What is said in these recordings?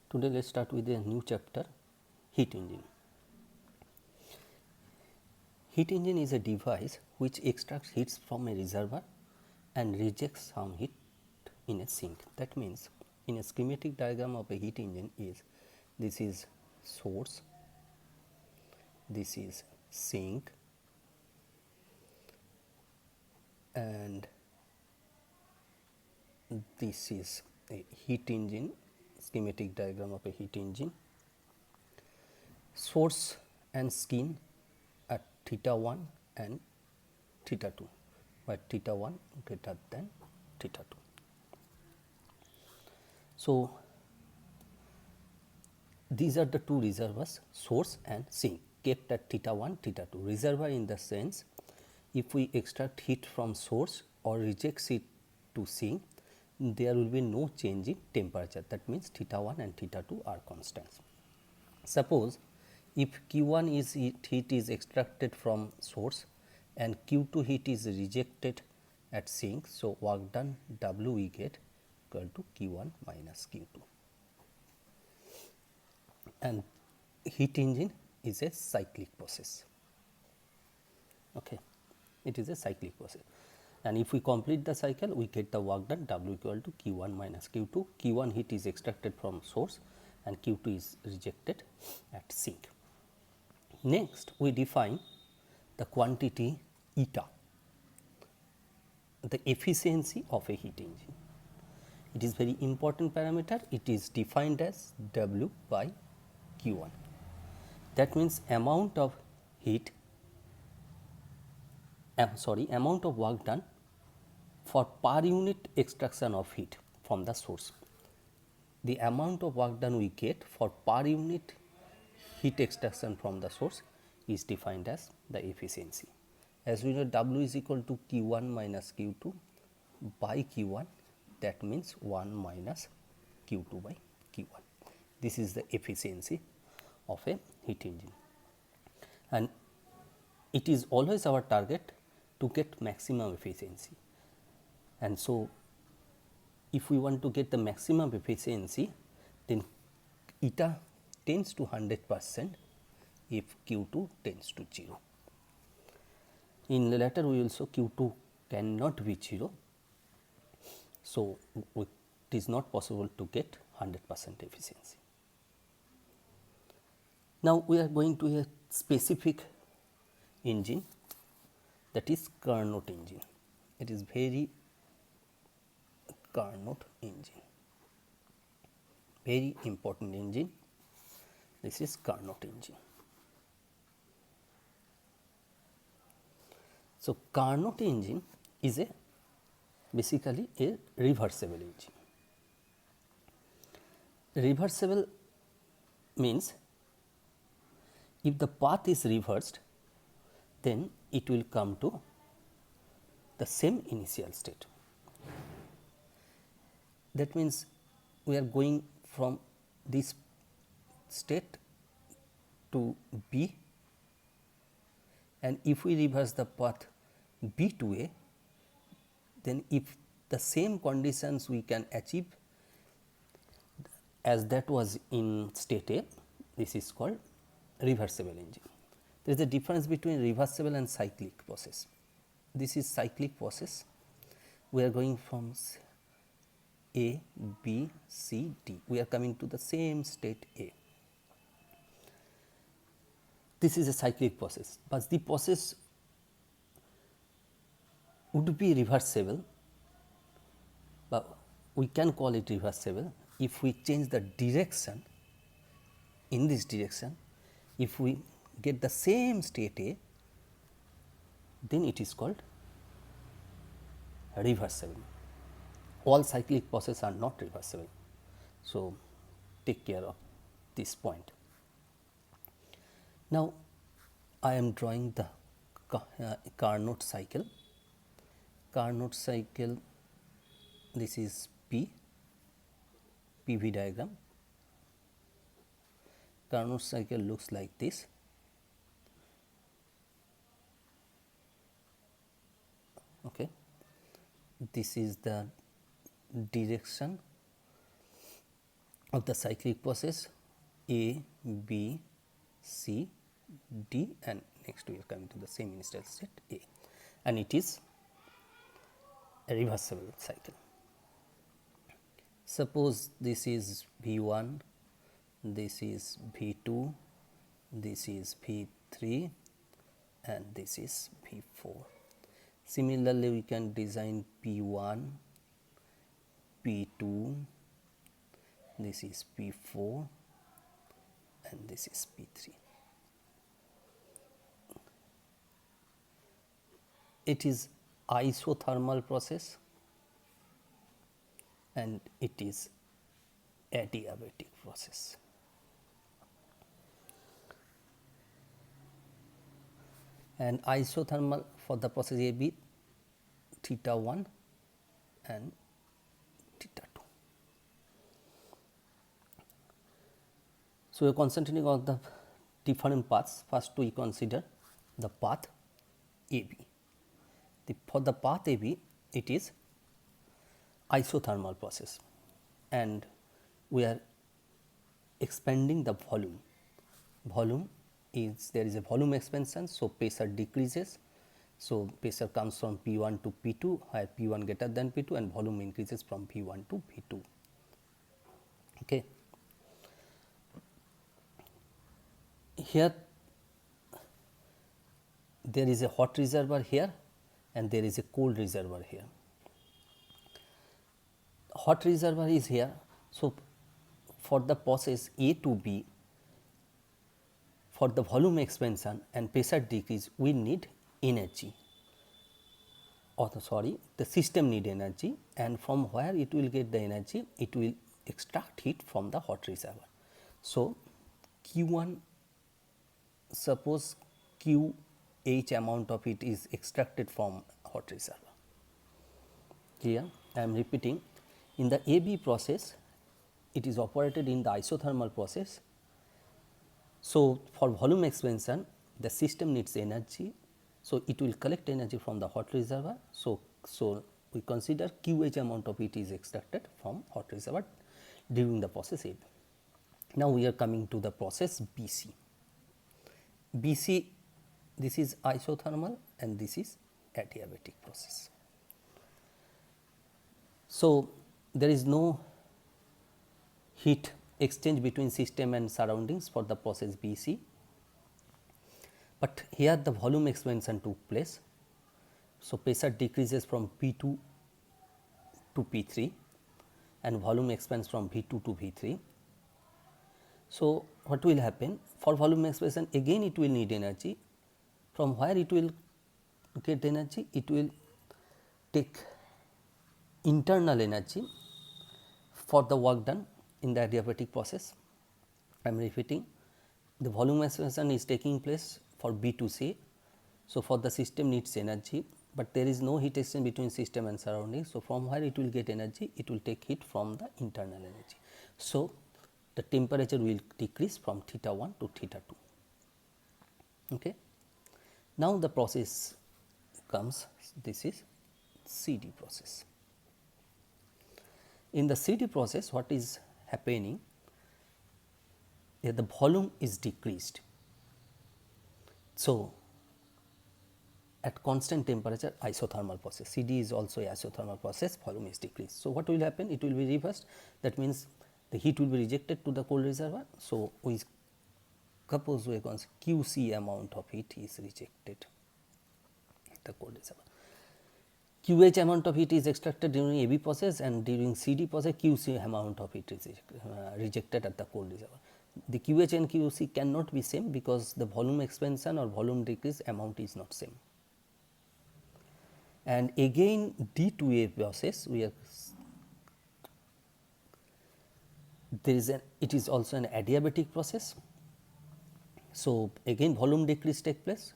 Today let us start with a new chapter, heat engine. Heat engine is a device which extracts heat from a reservoir and rejects some heat in a sink. That means, in a schematic diagram of a heat engine is this is source, this is sink, and this is a heat engine, schematic diagram of a heat engine. Source and skin at theta 1 and theta 2, where theta 1 greater than theta 2. So, these are the two reservoirs, source and sink, kept at theta 1, theta 2. Reservoir in the sense, if we extract heat from source or rejects it to sink, there will be no change in temperature. That means, theta 1 and theta 2 are constants. Suppose if Q1 is heat is extracted from source and Q2 heat is rejected at sink. So, work done W we get equal to Q1 minus Q2, and heat engine is a cyclic process. Okay. It is a cyclic process, and if we complete the cycle, we get the work done W equal to Q1 minus Q2. Q1 heat is extracted from source and Q2 is rejected at sink. Next, we define the quantity eta, the efficiency of a heat engine. It is very important parameter. It is defined as W by Q1. That means, amount of heat, amount of work done for per unit extraction of heat from the source. The amount of work done we get for per unit heat extraction from the source is defined as the efficiency. As we know, W is equal to Q1 minus Q2 by Q1, that means 1 minus Q2 by Q1. This is the efficiency of a heat engine, and it is always our target to get maximum efficiency. And so, if we want to get the maximum efficiency, then eta tends to 100% if Q2 tends to 0. In the latter, we will show Q2 cannot be 0. So, it is not possible to get 100% efficiency. Now, we are going to a specific engine, that is Carnot engine. It is very Carnot engine, very important engine. This is Carnot engine. So, Carnot engine is a basically a reversible engine. Reversible means, if the path is reversed, then it will come to the same initial state. That means, we are going from this state to B, and if we reverse the path B to A, then if the same conditions we can achieve as that was in state A, this is called reversible engine. There is a difference between reversible and cyclic process. This is cyclic process. We are going from A, B, C, D. We are coming to the same state A. This is a cyclic process, but the process would be reversible, but we can call it reversible if we change the direction. In this direction, if we get the same state A, then it is called reversible. All cyclic processes are not reversible. So, take care of this point. Now, I am drawing the Carnot cycle. Carnot cycle, this is PV diagram. Carnot cycle looks like this. Okay. This is the direction of the cyclic process A, B, C, D, and next we are coming to the same initial state A, and it is a reversible cycle. Suppose this is V1, this is V2, this is V3, and this is V4. Similarly, we can design P1, P2, this is P4, and this is P3. It is isothermal process and it is adiabatic process. And isothermal for the process AB, theta 1 and theta 2. So, we are concentrating on the different paths. First, we consider the path AB. For the path AB, it is isothermal process, and we are expanding the volume. Volume is, there is a volume expansion, so pressure decreases. So, pressure comes from P1 to P2, where P1 greater than P2, and volume increases from P1 to P2. Okay. Here there is a hot reservoir here and there is a cold reservoir here. Hot reservoir is here. So, for the process A to B, for the volume expansion and pressure decrease, we need energy, or the system need energy, and from where it will get the energy? It will extract heat from the hot reservoir. So, Q1, suppose QH amount of it is extracted from hot reservoir. Here I am repeating, in the AB process it is operated in the isothermal process. So, for volume expansion the system needs energy, so it will collect energy from the hot reservoir. So, we consider QH amount of it is extracted from hot reservoir during the process AB. Now, we are coming to the process BC. BC, this is isothermal and this is adiabatic process. So, there is no heat exchange between system and surroundings for the process BC, but here the volume expansion took place. So, pressure decreases from P2 to P3 and volume expands from V2 to V3. So, what will happen? For volume expansion, again it will need energy. From where it will get energy? It will take internal energy for the work done in the adiabatic process. I am repeating, the volume expansion is taking place for B to C. So, for the system needs energy, but there is no heat exchange between system and surroundings. So, from where it will get energy? It will take heat from the internal energy. So, the temperature will decrease from theta 1 to theta 2. Okay. Now, the process comes, this is CD process. In the CD process, what is happening? Here the volume is decreased. So, at constant temperature, isothermal process, CD is also a isothermal process, volume is decreased. So, what will happen? It will be reversed. That means, the heat will be rejected to the cold reservoir. So, we suppose we consider QC amount of heat is rejected at the cold reservoir. QH amount of heat is extracted during AB process, and during CD process QC amount of heat is rejected at the cold reservoir. The QH and QC cannot be same because the volume expansion or volume decrease amount is not same. And again D to A process, we are there is it is also an adiabatic process. So, again volume decrease take place,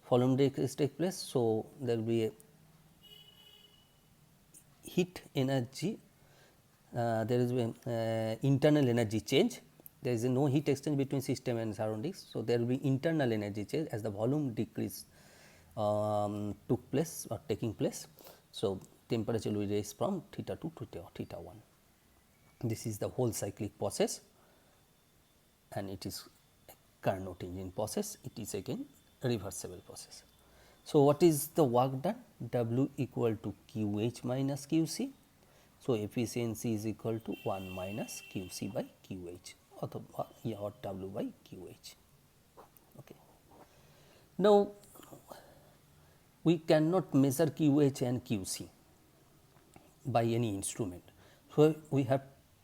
So, there will be a heat energy, there is a internal energy change, there is no heat exchange between system and surroundings. So, there will be internal energy change as the volume decrease took place or taking place. So, temperature will raise from theta 2 to theta 1. This is the whole cyclic process and it is a Carnot engine process. It is again reversible process. So, what is the work done? W equal to QH minus QC. So, efficiency is equal to 1 minus QC by QH or W by QH. Okay. Now, we cannot measure QH and QC by any instrument. So, we have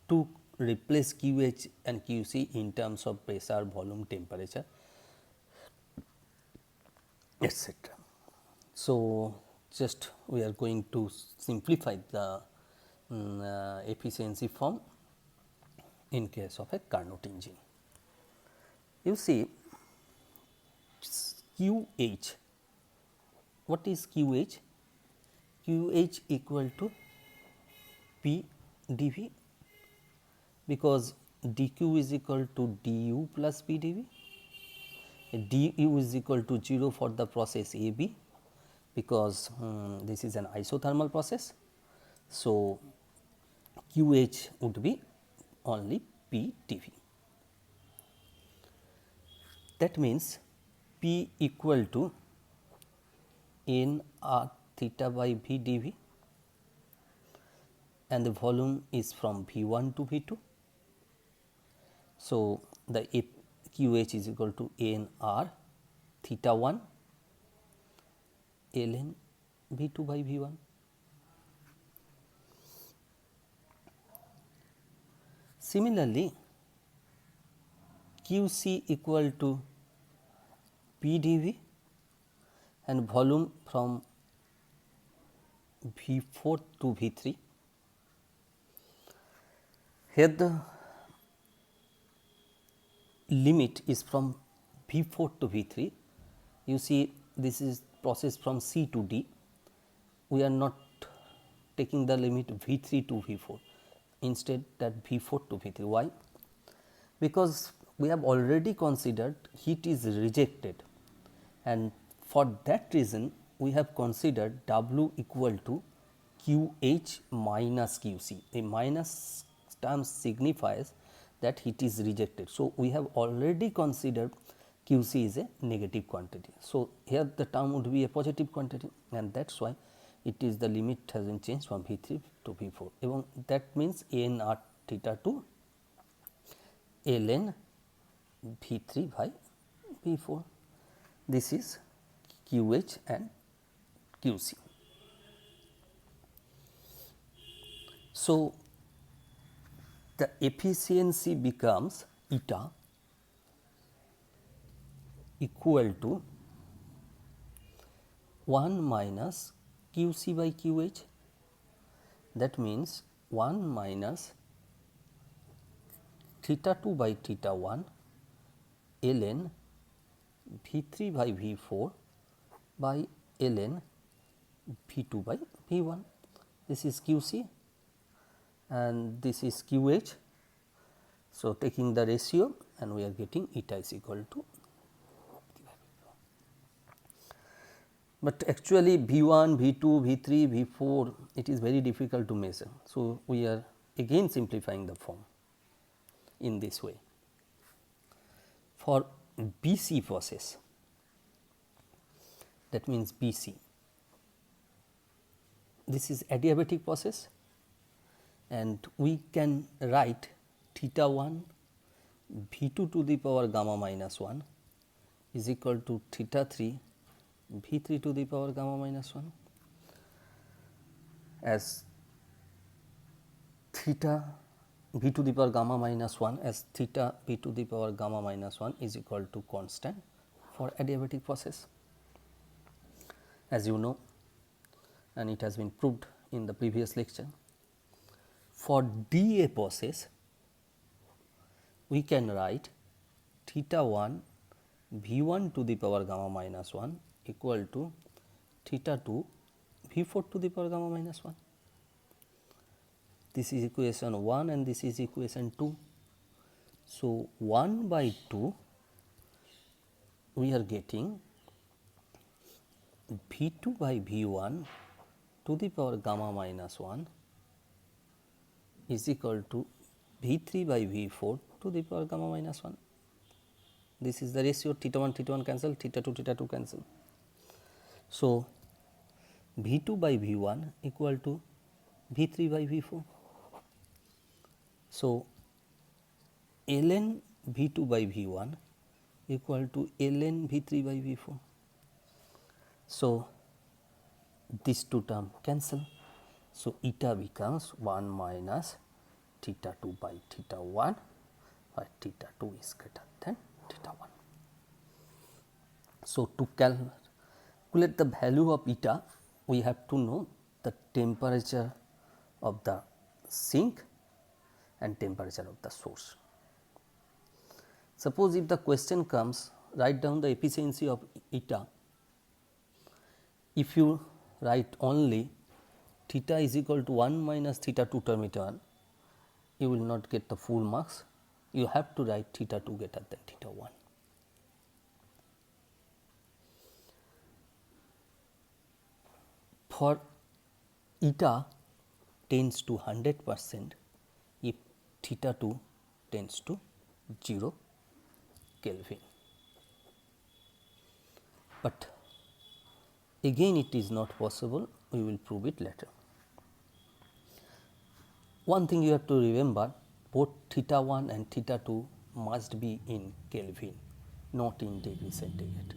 to replace QH and QC in terms of pressure, volume, temperature, etc. So, just we are going to simplify the efficiency form in case of a Carnot engine. You see QH, what is QH? QH equal to P dV, because dq is equal to du plus P dV. du is equal to 0 for the process AB, because this is an isothermal process. So, QH would be only P dV. That means P equal to n r theta by V dV, and the volume is from V1 to V2. So, the QH is equal to n r theta 1 ln V2 by V1. Similarly, QC equal to P dV and volume from V4 to V3. Here the limit is from V4 to V3. You see, this is process from C to D. We are not taking the limit V3 to V4, instead that V4 to V3. Why? Because we have already considered heat is rejected, and for that reason we have considered W equal to QH minus QC. A minus term signifies that heat is rejected. So, we have already considered QC is a negative quantity. So, here the term would be a positive quantity, and that is why it is the limit has been changed from V3 to V4, and that means n r theta to ln V3 by V4. This is QH and QC. So, the efficiency becomes eta equal to 1 minus QC by QH. That means 1 minus theta 2 by theta 1 ln V3 by V4 by ln V2 by V1. This is QC and this is QH. So, taking the ratio and we are getting eta is equal to, but actually V1, V2, V3, V4 it is very difficult to measure. So, we are again simplifying the form in this way. For BC process, that means BC, this is adiabatic process, and we can write theta 1 V2 to the power gamma minus 1 is equal to theta 3 V3 to the power gamma minus 1 as theta V to the power gamma minus 1 as theta V to the power gamma minus 1 is equal to constant for adiabatic process, as you know, and it has been proved in the previous lecture. For DA process, we can write theta 1 V1 to the power gamma minus 1 equal to theta 2 V4 to the power gamma minus 1. This is equation 1 and this is equation 2. So, 1 by 2 we are getting V2 by V1 to the power gamma minus 1 is equal to V3 by V4 to the power gamma minus 1. This is the ratio, theta 1 cancel, theta 2 cancel. So, V2 by V1 equal to V3 by V4. So, ln V2 by V1 equal to ln V3 by V4. So, these two terms cancel. So, eta becomes 1 minus theta 2 by theta 1, where theta 2 is greater than theta 1. So, to calculate the value of eta, we have to know the temperature of the sink and temperature of the source. Suppose if the question comes, write down the efficiency of eta. If you write only theta is equal to 1 minus theta 2 term eta 1, you will not get the full marks. You have to write theta 2 greater than theta 1. For eta tends to 100% if theta 2 tends to 0 Kelvin. But again it is not possible, we will prove it later. One thing you have to remember, both theta 1 and theta 2 must be in Kelvin, not in degree centigrade.